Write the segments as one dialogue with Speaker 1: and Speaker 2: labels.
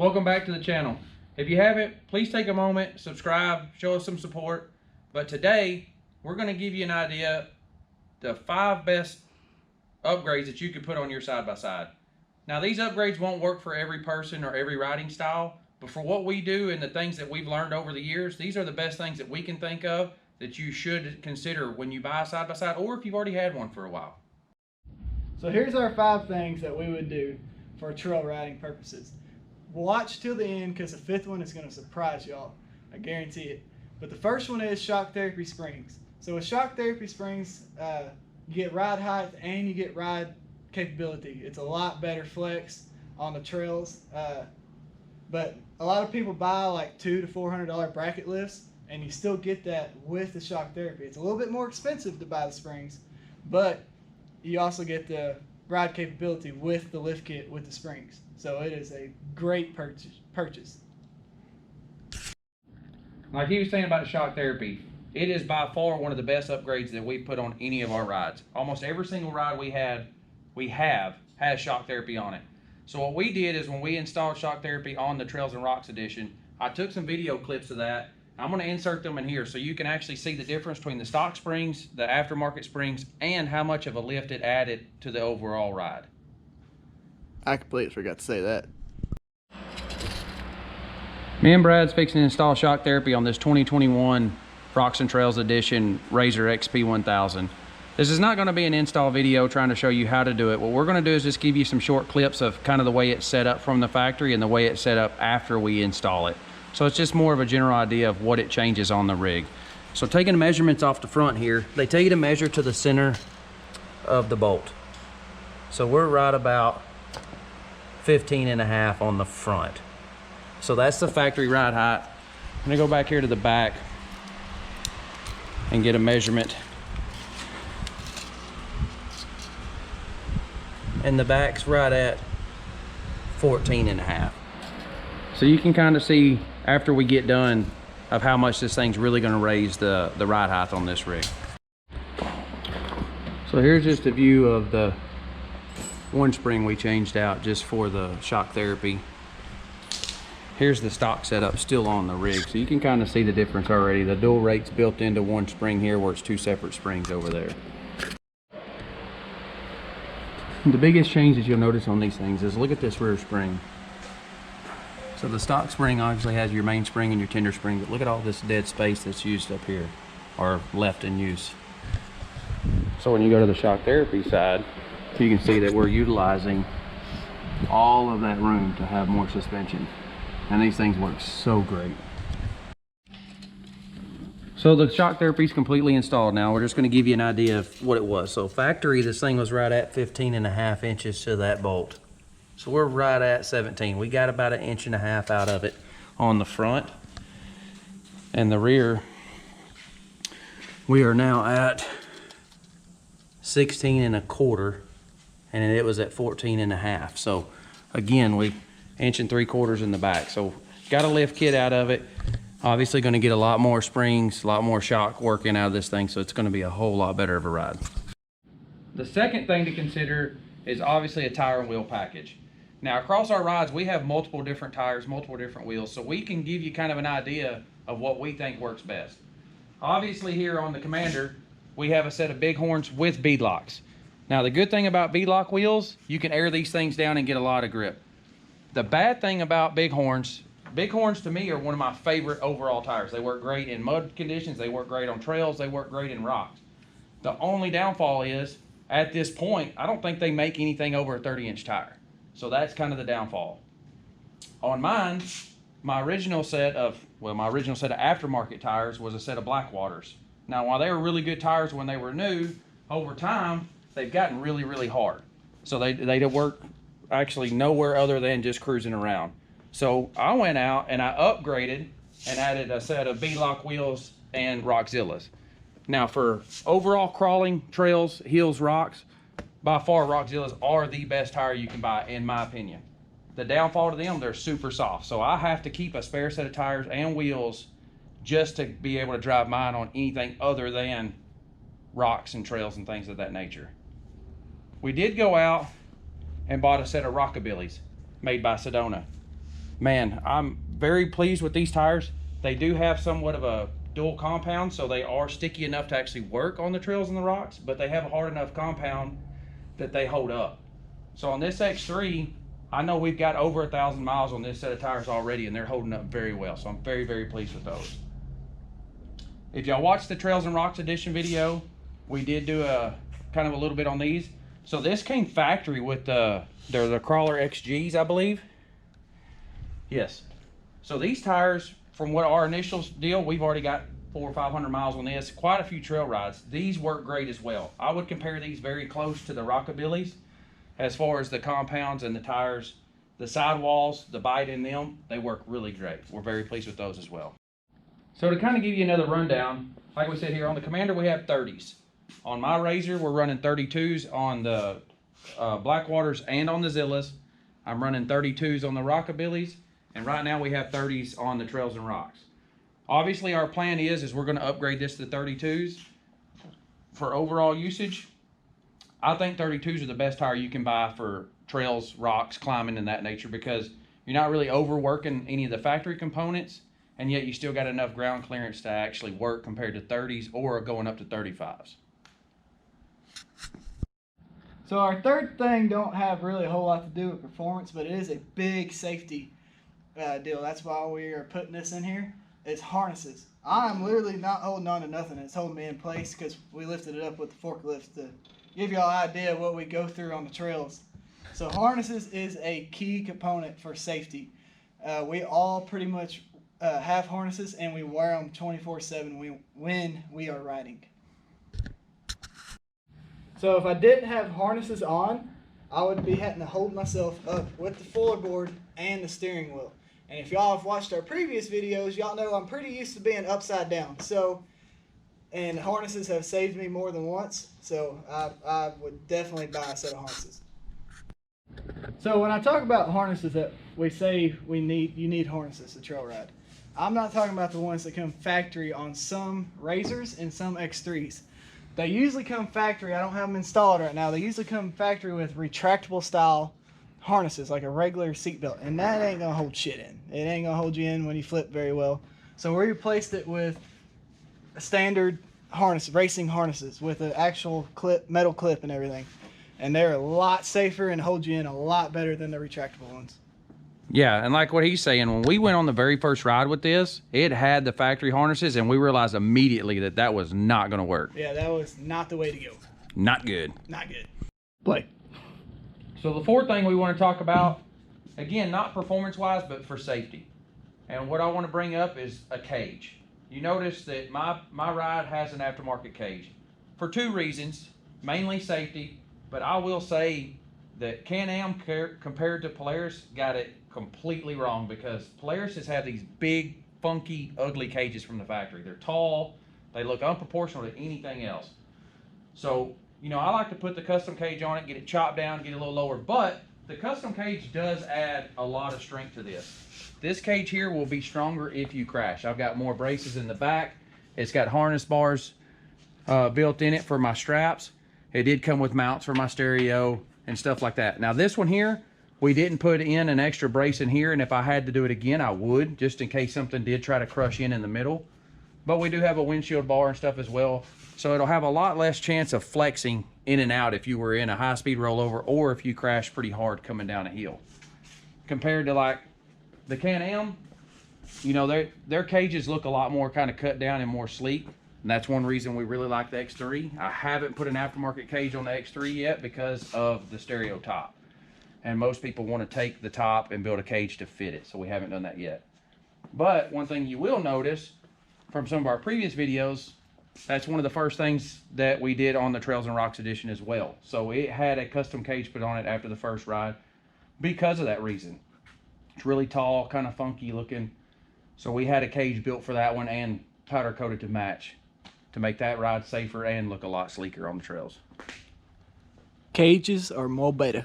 Speaker 1: Welcome back to the channel. If you haven't, please take a moment, subscribe, show us some support. But today, we're going to give you an idea, the 5 best upgrades that you could put on your side-by-side. Now, these upgrades won't work for every person or every riding style, but for what we do and the things that we've learned over the years, these are the best things that we can think of that you should consider when you buy a side-by-side or if you've already had one for a while.
Speaker 2: So here's our 5 things that we would do for trail riding purposes. Watch till the end because the 5th one is going to surprise y'all. I guarantee it. But the first one is shock therapy springs. So with shock therapy springs, you get ride height and you get ride capability. It's a lot better flex on the trails. But a lot of people buy like $200 to $400 bracket lifts, and you still get that with the shock therapy. It's a little bit more expensive to buy the springs, but you also get the ride capability with the lift kit with the springs. So it is a great purchase.
Speaker 1: Like he was saying about the shock therapy, it is by far one of the best upgrades that we put on any of our rides. Almost every single ride we have has shock therapy on it. So what we did is when we installed shock therapy on the Trails and Rocks edition, I took some video clips of that. I'm going to insert them in here so you can actually see the difference between the stock springs, the aftermarket springs, and how much of a lift it added to the overall ride.
Speaker 3: I completely forgot to say that.
Speaker 1: Me and Brad's fixing to install shock therapy on this 2021 Rocks and Trails Edition Razor XP1000. This is not going to be an install video trying to show you how to do it. What we're going to do is just give you some short clips of kind of the way it's set up from the factory and the way it's set up after we install it. So it's just more of a general idea of what it changes on the rig. So taking measurements off the front here, they tell you to measure to the center of the bolt. So we're right about 15.5 on the front. So that's the factory ride height. I'm gonna go back here to the back and get a measurement. And the back's right at 14.5. So you can kind of see after we get done of how much this thing's really gonna raise the ride height on this rig. So here's just a view of the one spring we changed out just for the shock therapy. Here's the stock setup still on the rig, so you can kind of see the difference already. The dual rate's built into one spring here where it's 2 separate springs over there. The biggest change that you'll notice on these things is look at this rear spring. So the stock spring obviously has your main spring and your tender spring, but look at all this dead space that's used up here or left in use. So when you go to the shock therapy side, you can see that we're utilizing all of that room to have more suspension. And these things work so great. So the shock therapy is completely installed now. We're just going to give you an idea of what it was. So factory, this thing was right at 15.5 inches to that bolt. So we're right at 17. We got about 1.5 inches out of it on the front. And the rear, we are now at 16.25. And it was at 14.5. So again, we 1.75 inches in the back. So got a lift kit out of it. Obviously going to get a lot more springs, a lot more shock working out of this thing. So it's going to be a whole lot better of a ride. The second thing to consider is obviously a tire and wheel package. Now across our rides, we have multiple different tires, multiple different wheels. So we can give you kind of an idea of what we think works best. Obviously here on the Commander, we have a set of Bighorns with bead locks. Now the good thing about beadlock wheels, you can air these things down and get a lot of grip. The bad thing about Bighorns to me are one of my favorite overall tires. They work great in mud conditions, they work great on trails, they work great in rocks. The only downfall is, at this point, I don't think they make anything over a 30-inch tire. So that's kind of the downfall. On mine, my original set of aftermarket tires was a set of Blackwaters. Now while they were really good tires when they were new, over time, they've gotten really, really hard. So they work actually nowhere other than just cruising around. So I went out and I upgraded and added a set of beadlock wheels and Rockzillas. Now for overall crawling, trails, hills, rocks, by far Rockzillas are the best tire you can buy in my opinion. The downfall to them, they're super soft. So I have to keep a spare set of tires and wheels just to be able to drive mine on anything other than rocks and trails and things of that nature. We did go out and bought a set of Rockabillys made by Sedona. man, I'm very pleased with these tires. They do have somewhat of a dual compound, so they are sticky enough to actually work on the trails and the rocks, but they have a hard enough compound that they hold up. So on this X3, I know we've got over 1,000 miles on this set of tires already, and they're holding up very well. So I'm very, very pleased with those. If y'all watched the Trails and Rocks edition video, we did do a kind of a little bit on these. So this came factory with they're the Crawler XGs, I believe. Yes. So these tires, from what our initial deal, we've already got 400 or 500 miles on this, quite a few trail rides. These work great as well. I would compare these very close to the Rockabillys as far as the compounds and the tires, the sidewalls, the bite in them, they work really great. We're very pleased with those as well. So to kind of give you another rundown, like we said here, on the Commander we have 30s. On my Razor, we're running 32s on the Blackwaters and on the Zillas. I'm running 32s on the Rockabillys, and right now we have 30s on the Trails and Rocks. Obviously, our plan is we're going to upgrade this to 32s for overall usage. I think 32s are the best tire you can buy for trails, rocks, climbing, and that nature, because you're not really overworking any of the factory components, and yet you still got enough ground clearance to actually work compared to 30s or going up to 35s.
Speaker 2: So our third thing don't have really a whole lot to do with performance, but it is a big safety deal. That's why we are putting this in here. It's harnesses. I'm literally not holding on to nothing. It's holding me in place because we lifted it up with the forklift to give y'all an idea of what we go through on the trails. So harnesses is a key component for safety. We all pretty much have harnesses, and we wear them 24/7 when we are riding. So if I didn't have harnesses on, I would be having to hold myself up with the floorboard and the steering wheel. And if y'all have watched our previous videos, y'all know I'm pretty used to being upside down. So, and harnesses have saved me more than once. So I would definitely buy a set of harnesses. So when I talk about harnesses that we say you need harnesses to trail ride, I'm not talking about the ones that come factory on some Razors and some X3s. They usually come factory. I don't have them installed right now. They usually come factory with retractable style harnesses, like a regular seatbelt, and that ain't gonna hold shit in. It ain't gonna hold you in when you flip very well. So we replaced it with a standard harness, racing harnesses with an actual clip, metal clip and everything, and they're a lot safer and hold you in a lot better than the retractable ones.
Speaker 1: Yeah, and like what he's saying, when we went on the very first ride with this, it had the factory harnesses, and we realized immediately that that was not going to work.
Speaker 2: Yeah, that was not the way to go.
Speaker 1: Not good.
Speaker 2: Not good. Play.
Speaker 1: So the fourth thing we want to talk about, again, not performance-wise, but for safety. And what I want to bring up is a cage. You notice that my ride has an aftermarket cage for two reasons, mainly safety, but I will say that Can-Am compared to Polaris got it completely wrong, because Polaris has had these big, funky, ugly cages from the factory. They're tall, they look unproportional to anything else. So, you know, I like to put the custom cage on it, get it chopped down, get it a little lower, but the custom cage does add a lot of strength to this. This cage here will be stronger if you crash. I've got more braces in the back. It's got harness bars built in it for my straps. It did come with mounts for my stereo and stuff like that. Now this one here, we didn't put in an extra brace in here, and if I had to do it again, I would, just in case something did try to crush in the middle. But we do have a windshield bar and stuff as well, so it'll have a lot less chance of flexing in and out if you were in a high-speed rollover or if you crash pretty hard coming down a hill. Compared to like the Can-Am, you know, their cages look a lot more kind of cut down and more sleek, and that's one reason we really like the X3. I haven't put an aftermarket cage on the X3 yet because of the stereo top. And most people want to take the top and build a cage to fit it, so we haven't done that yet. But one thing you will notice from some of our previous videos, that's one of the first things that we did on the Trails and Rocks edition as well. So it had a custom cage put on it after the first ride because of that reason. It's really tall, kind of funky looking. So we had a cage built for that one and powder coated to match to make that ride safer and look a lot sleeker on the trails.
Speaker 2: Cages are more better.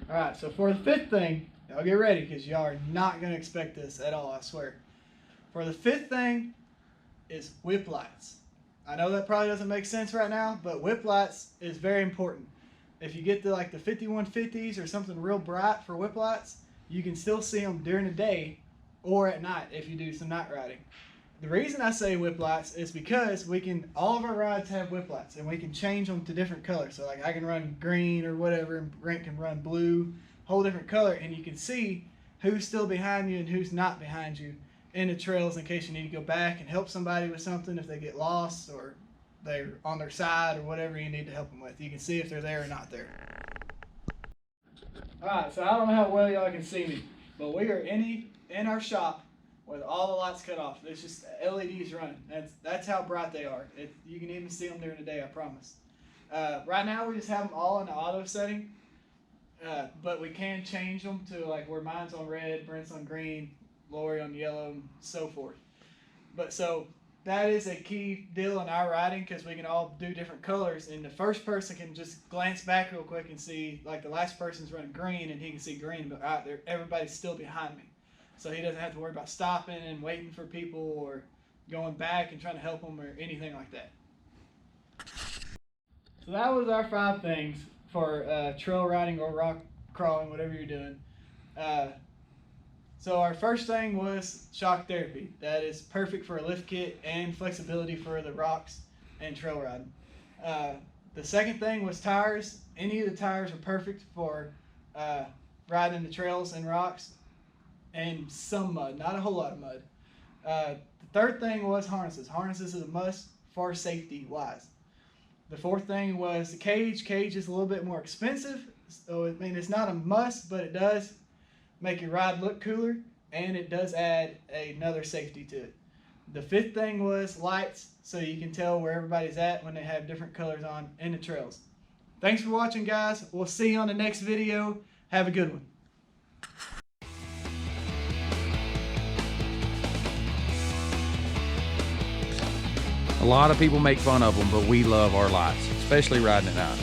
Speaker 2: All right, so for the fifth thing, y'all get ready because y'all are not going to expect this at all, I swear. For the fifth thing is whip lights. I know that probably doesn't make sense right now, but whip lights is very important. If you get the 5150s or something real bright for whip lights, you can still see them during the day or at night if you do some night riding. The reason I say whip lights is because all of our rides have whip lights, and we can change them to different colors. So like I can run green or whatever, and Brent can run blue, whole different color, and you can see who's still behind you and who's not behind you in the trails in case you need to go back and help somebody with something if they get lost or they're on their side or whatever you need to help them with. You can see if they're there or not there. Alright, so I don't know how well y'all can see me, but we are in our shop with all the lights cut off. There's just LEDs running. That's how bright they are. You can even see them during the day, I promise. Right now we just have them all in the auto setting, but we can change them to like where mine's on red, Brent's on green, Lori on yellow, and so forth. But so that is a key deal in our riding because we can all do different colors, and the first person can just glance back real quick and see, like the last person's running green and he can see green, but out there everybody's still behind me. So he doesn't have to worry about stopping and waiting for people or going back and trying to help them or anything like that. So that was our 5 things for trail riding or rock crawling, whatever you're doing. So our first thing was shock therapy. That is perfect for a lift kit and flexibility for the rocks and trail riding. The second thing was tires. Any of the tires are perfect for riding the trails and rocks and some mud, not a whole lot of mud. The third thing was harnesses. Harnesses is a must for safety wise. The fourth thing was the cage. Cage is a little bit more expensive, so I mean it's not a must, but it does make your ride look cooler, and it does add another safety to it. The fifth thing was lights, so you can tell where everybody's at when they have different colors on in the trails. Thanks for watching, guys. We'll see you on the next video. Have a good one.
Speaker 1: A lot of people make fun of them, but we love our lights, especially riding at night.